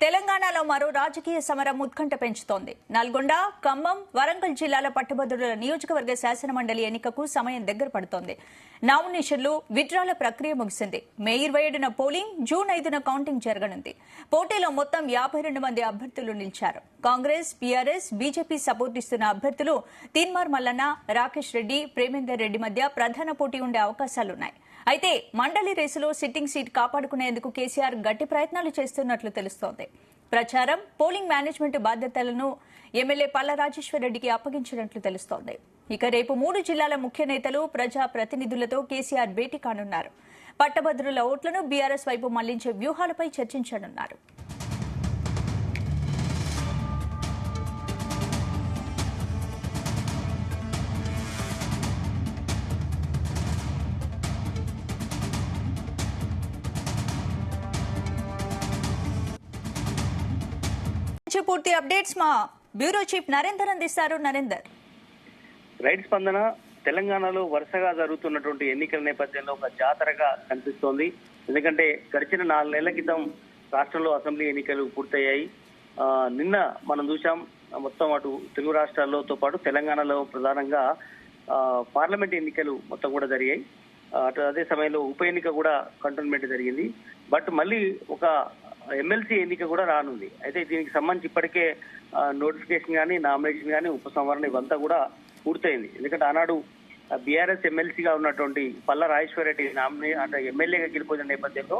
తెలంగాణలో మరో రాజకీయ సమరం ఉత్కంఠ పెంచుతోంది. నల్గొండ, ఖమ్మం, వరంగల్ జిల్లాల పట్టభద్రుల నియోజకవర్గ శాసనమండలి ఎన్నికకు సమయం దగ్గర పడుతోంది. నామినేషన్లు, విత్డ్రాల ప్రక్రియ ముగిసింది. మే 27న పోలింగ్, జూన్ 5న కౌంటింగ్ జరగనుంది. పోటీలో మొత్తం 52 మంది అభ్యర్థులు నిలిచారు. కాంగ్రెస్, బీఆర్ఎస్, బీజేపీ సపోర్ట్ ఇస్తున్న అభ్యర్థులు తీన్మార్ మల్లన్న, రాకేష్ రెడ్డి, ప్రేమేందర్ రెడ్డి మధ్య ప్రధాన పోటీ ఉండే అవకాశాలున్నాయి. అయితే మండలి రేసులో సిట్టింగ్ సీట్ కాపాడుకునేందుకు కేసీఆర్ గట్టి ప్రయత్నాలు చేస్తున్నట్లు తెలుస్తోంది. ప్రచారం, పోలింగ్ మేనేజ్మెంట్ బాధ్యతలను ఎమ్మెల్యే పల్లా రాజేశ్వర్ రెడ్డికి అప్పగించినట్లు తెలుస్తోంది. ఇక రేపు 3 జిల్లాల ముఖ్య నేతలు, ప్రజా ప్రతినిధులతో కేసీఆర్ భేటీ కానున్నారు. పట్టభద్రుల ఓట్లను బీఆర్ఎస్ వైపు మళ్లించే వ్యూహాలపై చర్చించనున్నారు. పూర్తి అప్డేట్స్ మా బ్యూరో చీఫ్ నరేందర్ అందిస్తారు. నరేందర్, రైట్ స్పందన. తెలంగాణలో వరుసగా జరుగుతున్నటువంటి ఎన్నికల నేపథ్యంలో ఒక జాతరగా కనిపిస్తోంది. ఎందుకంటే గడిచిన 4 నెలల క్రితం రాష్ట్రంలో అసెంబ్లీ ఎన్నికలు పూర్తయ్యాయి. నిన్న మనం చూసాం, మొత్తం అటు తెలుగు రాష్ట్రాలతో పాటు తెలంగాణలో ప్రధానంగా పార్లమెంట్ ఎన్నికలు మొత్తం కూడా జరిగాయి. అటు అదే సమయంలో ఉప ఎన్నిక కూడా కంటోన్మెంట్ జరిగింది. బట్ మళ్ళీ ఒక ఎమ్మెల్సీ ఎన్నిక కూడా రానుంది. అయితే దీనికి సంబంధించి ఇప్పటికే నోటిఫికేషన్ కానీ, నామినేషన్ కానీ, ఉపసంహరణ ఇవంతా కూడా పూర్తయింది. ఎందుకంటే ఆనాడు బీఆర్ఎస్ ఎమ్మెల్సీగా ఉన్నటువంటి పల్లా రాజేశ్వర్ రెడ్డి అంటే ఎమ్మెల్యేగా గెలిపోయిన నేపథ్యంలో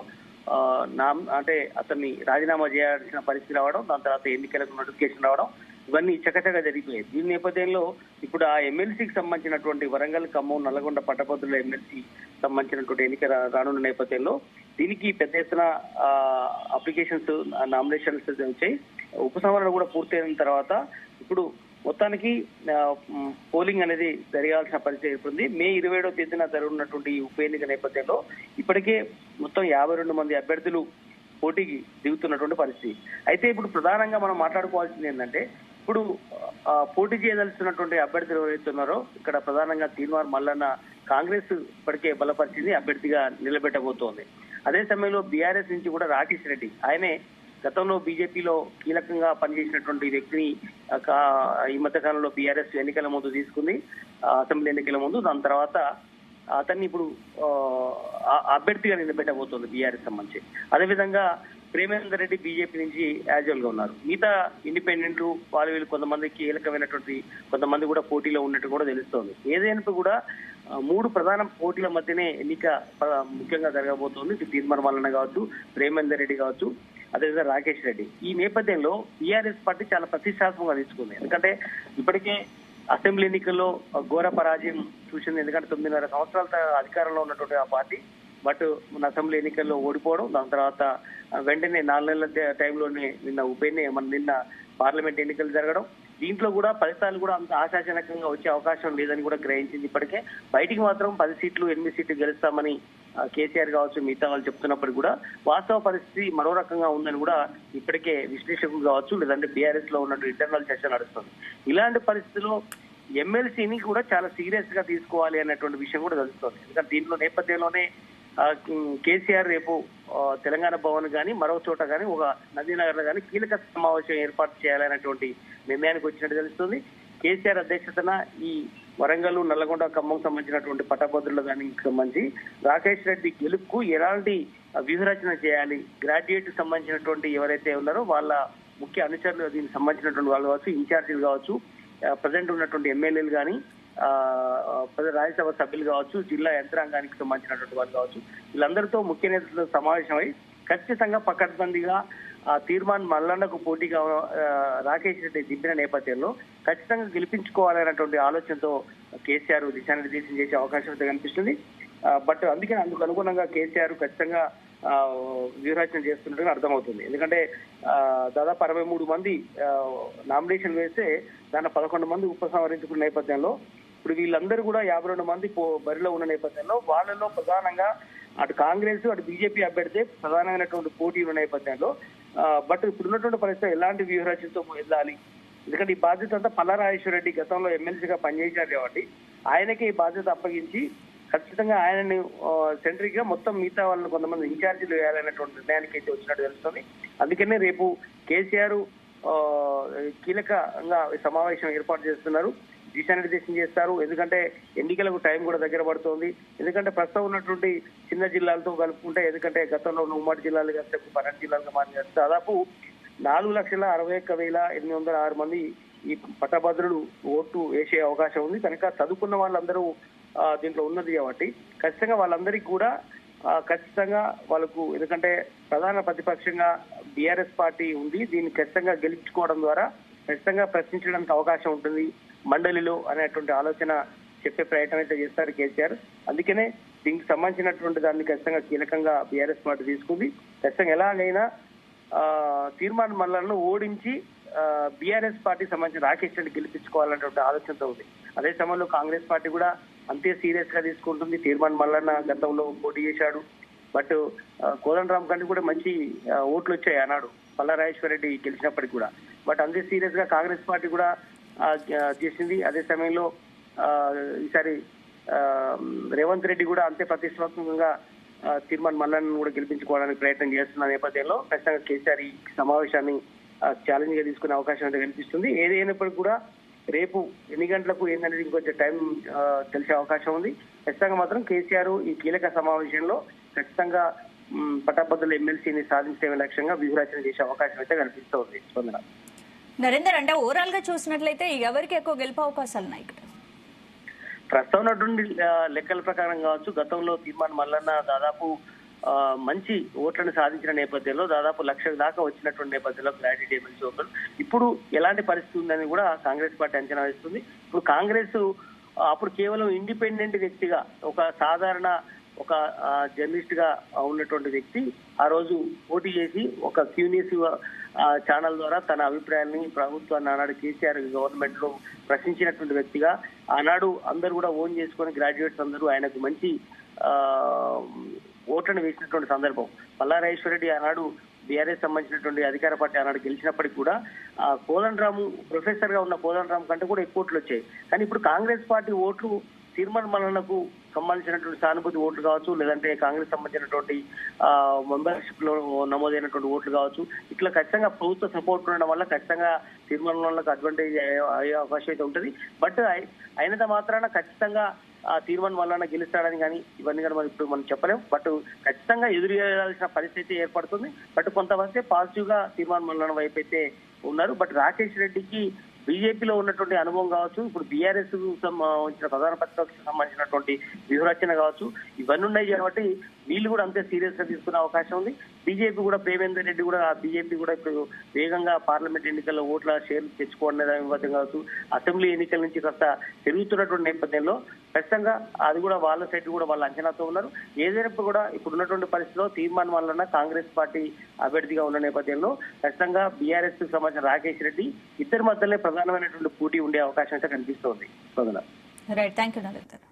అంటే అతన్ని రాజీనామా చేయాల్సిన పరిస్థితి రావడం, దాని తర్వాత ఎన్నికలకు నోటిఫికేషన్ రావడం, ఇవన్నీ చకచకా జరిగిపోయాయి. దీని నేపథ్యంలో ఇప్పుడు ఆ ఎమ్మెల్సీకి సంబంధించినటువంటి వరంగల్, ఖమ్మం, నల్గొండ పట్టభద్రుల ఎమ్మెల్సీ సంబంధించినటువంటి ఎన్నిక రానున్న నేపథ్యంలో దీనికి పెద్ద ఎత్తున అప్లికేషన్స్, నామినేషన్స్ వచ్చాయి. ఉపసంహరణ కూడా పూర్తయిన తర్వాత ఇప్పుడు మొత్తానికి పోలింగ్ అనేది జరగాల్సిన పరిస్థితి ఏర్పడింది. మే 27వ తేదీన జరుగుతున్నటువంటి ఉప ఎన్నిక నేపథ్యంలో ఇప్పటికే మొత్తం 52 మంది అభ్యర్థులు పోటీకి దిగుతున్నటువంటి పరిస్థితి. అయితే ఇప్పుడు ప్రధానంగా మనం మాట్లాడుకోవాల్సింది ఏంటంటే, ఇప్పుడు పోటీ చేయదలుచున్నటువంటి అభ్యర్థులు ఎవరైతే ఉన్నారో ఇక్కడ ప్రధానంగా తీన్మార్ మల్లన్న కాంగ్రెస్ ఇప్పటికే బలపరిచింది, అభ్యర్థిగా నిలబెట్టబోతోంది. అదే సమయంలో బీఆర్ఎస్ నుంచి కూడా రాకేష్ రెడ్డి, ఆయనే గతంలో బీజేపీలో కీలకంగా పనిచేసినటువంటి వ్యక్తిని ఈ మధ్యకాలంలో బీఆర్ఎస్ ఎన్నికల ముందు తీసుకుంది, అసెంబ్లీ ఎన్నికల ముందు. దాని తర్వాత అతన్ని ఇప్పుడు అభ్యర్థిగా నిలబెట్టబోతోంది బీఆర్ఎస్ సంబంధించి. అదేవిధంగా ప్రేమేందర్ రెడ్డి బీజేపీ నుంచి యాజువల్ గా ఉన్నారు. మిగతా ఇండిపెండెంట్ వీళ్ళు కొంతమంది కీలకమైనటువంటి కొంతమంది కూడా పోటీలో ఉన్నట్టు కూడా తెలుస్తోంది. ఏదైనా కూడా 3 ప్రధాన పోటీల మధ్యనే ఎన్నిక ముఖ్యంగా జరగబోతోంది. తీన్మార్ మల్లన్న కావచ్చు, ప్రేమేందర్ రెడ్డి కావచ్చు, అదేవిధంగా రాకేష్ రెడ్డి. ఈ నేపథ్యంలో టీఆర్ఎస్ పార్టీ చాలా ప్రతిష్టాత్మకంగా తీసుకుంది. ఎందుకంటే ఇప్పటికే అసెంబ్లీ ఎన్నికల్లో ఘోర పరాజయం చూసింది. ఎందుకంటే 9.5 సంవత్సరాల అధికారంలో ఉన్నటువంటి ఆ పార్టీ బట్ మన అసెంబ్లీ ఎన్నికల్లో ఓడిపోవడం, దాని తర్వాత వెంటనే 4 నెలల టైంలోనే నిన్న పార్లమెంట్ ఎన్నికలు జరగడం, దీంట్లో కూడా ఫలితాలు కూడా అంత ఆశాజనకంగా వచ్చే అవకాశం లేదని కూడా గ్రహించింది. ఇప్పటికే బయటికి మాత్రం 10 సీట్లు 8 సీట్లు గెలుస్తామని కేసీఆర్ కావచ్చు, మిగతా వాళ్ళు చెప్తున్నప్పుడు కూడా వాస్తవ పరిస్థితి మరో రకంగా ఉందని కూడా ఇప్పటికే విశ్లేషకులు కావచ్చు, లేదంటే బీఆర్ఎస్ లో ఉన్నట్టు ఇంటర్నల్ చర్చ నడుస్తుంది. ఇలాంటి పరిస్థితుల్లో ఎమ్మెల్సీని కూడా చాలా సీరియస్ గా తీసుకోవాలి అన్నటువంటి విషయం కూడా తెలుస్తుంది. ఎందుకంటే దీంట్లో నేపథ్యంలోనే కేసీఆర్ రేపు తెలంగాణ భవన్ కానీ మరో చోట కానీ ఒక నదీనగర్ లో కానీ కీలక సమావేశం ఏర్పాటు చేయాలనేటువంటి నిర్ణయానికి వచ్చినట్టు తెలుస్తుంది. కేసీఆర్ అధ్యక్షతన ఈ వరంగల్, నల్లగొండ, ఖమ్మం సంబంధించినటువంటి పట్టభద్రుల దానికి సంబంధించి రాకేష్ రెడ్డి గెలుపుకు ఎలాంటి వ్యూహరచన చేయాలి, గ్రాడ్యుయేట్ సంబంధించినటువంటి ఎవరైతే ఉన్నారో వాళ్ళ ముఖ్య అనుచరులు, దీనికి సంబంధించినటువంటి వాళ్ళు కావచ్చు, ఇన్ఛార్జీలు కావచ్చు, ప్రజెంట్ ఉన్నటువంటి ఎమ్మెల్యేలు కానీ, రాజ్యసభ సభ్యులు కావచ్చు, జిల్లా యంత్రాంగానికి సంబంధించినటువంటి వాళ్ళు కావచ్చు, వీళ్ళందరితో ముఖ్య నేతలతో సమావేశమై ఖచ్చితంగా పకడ్బందీగా తీర్మాన్ మల్లన్నకు పోటీగా రాకేష్ రెడ్డి దింపిన నేపథ్యంలో ఖచ్చితంగా గెలిపించుకోవాలనేటువంటి ఆలోచనతో కేసీఆర్ దిశానిర్దేశం చేసే అవకాశం అయితే కనిపిస్తుంది. బట్ అందుకు అనుగుణంగా కేసీఆర్ ఖచ్చితంగా వ్యూహరచన చేస్తున్నట్టుగా అర్థమవుతుంది. ఎందుకంటే దాదాపు 63 మంది నామినేషన్ వేస్తే దాన్ని 11 మంది ఉపసంహరించుకున్న నేపథ్యంలో ఇప్పుడు వీళ్ళందరూ కూడా 52 మంది బరిలో ఉన్న నేపథ్యంలో వాళ్ళలో ప్రధానంగా అటు కాంగ్రెస్, అటు బీజేపీ అభ్యర్థి ప్రధానమైనటువంటి పోటీ ఉన్న నేపథ్యంలో బట్ ఇప్పుడున్నటువంటి పరిస్థితి ఎలాంటి వ్యూహరచనతో వెళ్ళాలి, ఎందుకంటే ఈ బాధ్యత అంతా పల్లా రాజేశ్వర్ రెడ్డి గతంలో ఎమ్మెల్సీగా పనిచేశారు కాబట్టి ఆయనకే ఈ బాధ్యత అప్పగించి ఖచ్చితంగా ఆయనని సెంట్రిక్ గా మొత్తం మిగతా వాళ్ళని కొంతమంది ఇన్ఛార్జీలు వేయాలనేటువంటి నిర్ణయానికి అయితే వచ్చినట్టు తెలుస్తుంది. అందుకనే రేపు కేసీఆర్ కీలకంగా సమావేశం ఏర్పాటు చేస్తున్నారు, దిశానిర్దేశం చేస్తారు. ఎందుకంటే ఎన్నికలకు టైం కూడా దగ్గర పడుతోంది. ఎందుకంటే ప్రస్తుతం ఉన్నటువంటి చిన్న జిల్లాలతో కలుపుకుంటే, ఎందుకంటే గతంలో ఉన్న ఉమ్మడి జిల్లాలు కలిస్తే 12 జిల్లాలుగా మారి దాదాపు 4,61,806 మంది ఈ పట్టభద్రులు ఓటు వేసే అవకాశం ఉంది. కనుక చదువుకున్న వాళ్ళందరూ దీంట్లో ఉన్నది కాబట్టి ఖచ్చితంగా వాళ్ళందరికీ కూడా ఖచ్చితంగా వాళ్ళకు, ఎందుకంటే ప్రధాన ప్రతిపక్షంగా బీఆర్ఎస్ పార్టీ ఉంది, దీన్ని ఖచ్చితంగా గెలుచుకోవడం ద్వారా ఖచ్చితంగా ప్రశ్నించడానికి అవకాశం ఉంటుంది మండలిలో అనేటువంటి ఆలోచన చెప్పే ప్రయత్నం అయితే చేస్తారు కేసీఆర్. అందుకనే దీనికి సంబంధించినటువంటి దాన్ని ఖచ్చితంగా కీలకంగా బీఆర్ఎస్ పార్టీ తీసుకుంది. ఖచ్చితంగా ఎలాగైనా తీర్మాన్ మల్లను ఓడించి బీఆర్ఎస్ పార్టీ సంబంధించిన రాకేష్ రెడ్డి గెలిపించుకోవాలనేటువంటి ఆలోచనతో ఉంది. అదే సమయంలో కాంగ్రెస్ పార్టీ కూడా అంతే సీరియస్ గా తీసుకుంటుంది. తీర్మాన్ మల్లన్న గతంలో పోటీ చేశాడు, బట్ కోదండరామ్ కంటే కూడా మంచి ఓట్లు వచ్చాయి ఆనాడు పల్లారాజేశ్వర రెడ్డి గెలిచినప్పటికీ కూడా. బట్ అంతే సీరియస్ గా కాంగ్రెస్ పార్టీ కూడా చేసింది. అదే సమయంలో ఈసారి రేవంత్ రెడ్డి కూడా అంతే ప్రతిష్టాత్మకంగా తీర్మాన్ మల్లన్న కూడా గెలిపించుకోవడానికి ప్రయత్నం చేస్తున్న నేపథ్యంలో ఖచ్చితంగా కేసీఆర్ ఈ సమావేశాన్ని ఛాలెంజ్ గా తీసుకునే అవకాశం అయితే కనిపిస్తుంది. ఏదైనప్పటికీ కూడా రేపు ఎన్ని గంటలకు ఏంటనేది ఇంకొంచెం టైం తెలిసే అవకాశం ఉంది. ఖచ్చితంగా మాత్రం కేసీఆర్ ఈ కీలక సమావేశంలో ఖచ్చితంగా పట్టభద్రుల ఎమ్మెల్సీని సాధించే లక్ష్యంగా వ్యూహరచన చేసే అవకాశం అయితే కనిపిస్తోంది. స్పందన నరేందర్, అంటే ఓవరాల్ గా చూసినట్లయితే ఎవరికి ఎక్కువ గెలుపు అవకాశాలు ఉన్నాయి ఇక్కడ? ప్రస్తుతం ఉన్నటువంటి లెక్కల ప్రకారం కావచ్చు, గతంలో తీర్మాన్ మల్లన్న దాదాపు మంచి ఓట్లను సాధించిన నేపథ్యంలో దాదాపు 1,00,000 దాకా వచ్చినటువంటి నేపథ్యంలో గ్రాడ్యుయేట్ ఎమ్మెల్సీ ఓట్లు ఇప్పుడు ఎలాంటి పరిస్థితి ఉందని కూడా కాంగ్రెస్ పార్టీ అంచనా వేస్తుంది. ఇప్పుడు కాంగ్రెస్ అప్పుడు కేవలం ఇండిపెండెంట్ వ్యక్తిగా, ఒక సాధారణ ఒక జర్నలిస్ట్ గా ఉన్నటువంటి వ్యక్తి ఆ రోజు పోటీ చేసి ఒక క్యూనియస్ ఛానల్ ద్వారా తన అభిప్రాయాన్ని ప్రభుత్వాన్ని ఆనాడు కేసీఆర్ గవర్నమెంట్ లో ప్రశ్నించినటువంటి వ్యక్తిగా ఆనాడు అందరూ కూడా ఓన్ చేసుకొని గ్రాడ్యుయేట్స్ అందరూ ఆయనకు మంచి ఓట్లను వేసినటువంటి సందర్భం. పల్లారాజేశ్వర రెడ్డి ఆనాడు బీఆర్ఎస్ సంబంధించినటువంటి అధికార పార్టీ ఆనాడు గెలిచినప్పటికీ కూడా కోదండరాము ప్రొఫెసర్ గా ఉన్న కోదండరాము కంటే కూడా ఎక్కువ ఓట్లు వచ్చాయి. కానీ ఇప్పుడు కాంగ్రెస్ పార్టీ ఓట్లు తీర్మాన్ మల్లన్నకు సంబంధించినటువంటి సానుభూతి ఓట్లు కావచ్చు, లేదంటే కాంగ్రెస్ సంబంధించినటువంటి మెంబర్షిప్ లో నమోదైనటువంటి ఓట్లు కావచ్చు, ఇట్లా ఖచ్చితంగా ప్రభుత్వ సపోర్ట్ ఉండడం వల్ల ఖచ్చితంగా తీర్మాన్ మల్లన్నకు అడ్వాంటేజ్ అయ్యే అవకాశం అయితే ఉంటుంది. బట్ అయినంత మాత్రాన ఖచ్చితంగా తీర్మాన్ మల్లన్న గెలుస్తాడని కానీ ఇవన్నీ కానీ ఇప్పుడు మనం చెప్పలేం. బట్ ఖచ్చితంగా ఎదురుచేయాల్సిన పరిస్థితి ఏర్పడుతుంది. బట్ కొంతవస్తే పాజిటివ్ గా తీర్మాన్ మల్లన్న వైపు అయితే ఉన్నారు. బట్ రాకేష్ రెడ్డికి బీజేపీలో ఉన్నటువంటి అనుభవం కావచ్చు, ఇప్పుడు బీఆర్ఎస్ సంబంధించిన ప్రధాన ప్రతిపక్షకు సంబంధించినటువంటి వ్యూహరచన కావచ్చు, ఇవన్నీ ఉన్నాయి కాబట్టి వీళ్ళు కూడా అంతే సీరియస్ గా తీసుకునే అవకాశం ఉంది. బీజేపీ కూడా ప్రేమేందర్ రెడ్డి కూడా బీజేపీ కూడా ఇప్పుడు వేగంగా పార్లమెంట్ ఎన్నికల్లో ఓట్ల షేర్లు తెచ్చుకోవడం కావచ్చు, అసెంబ్లీ ఎన్నికల నుంచి కాస్త పెరుగుతున్నటువంటి నేపథ్యంలో ఖచ్చితంగా అది కూడా వాళ్ళ సైడ్ కూడా వాళ్ళ అంచనాతో ఉన్నారు. ఏదైనప్పుడు కూడా ఇప్పుడు ఉన్నటువంటి పరిస్థితిలో తీర్మానం వలన కాంగ్రెస్ పార్టీ అభ్యర్థిగా ఉన్న నేపథ్యంలో ఖచ్చితంగా బీఆర్ఎస్ కు సంబంధించిన రాకేష్ రెడ్డి ఇద్దరి మధ్యలో ప్రధానమైనటువంటి పోటీ ఉండే అవకాశం అయితే కనిపిస్తోంది. Right, thank you Narender.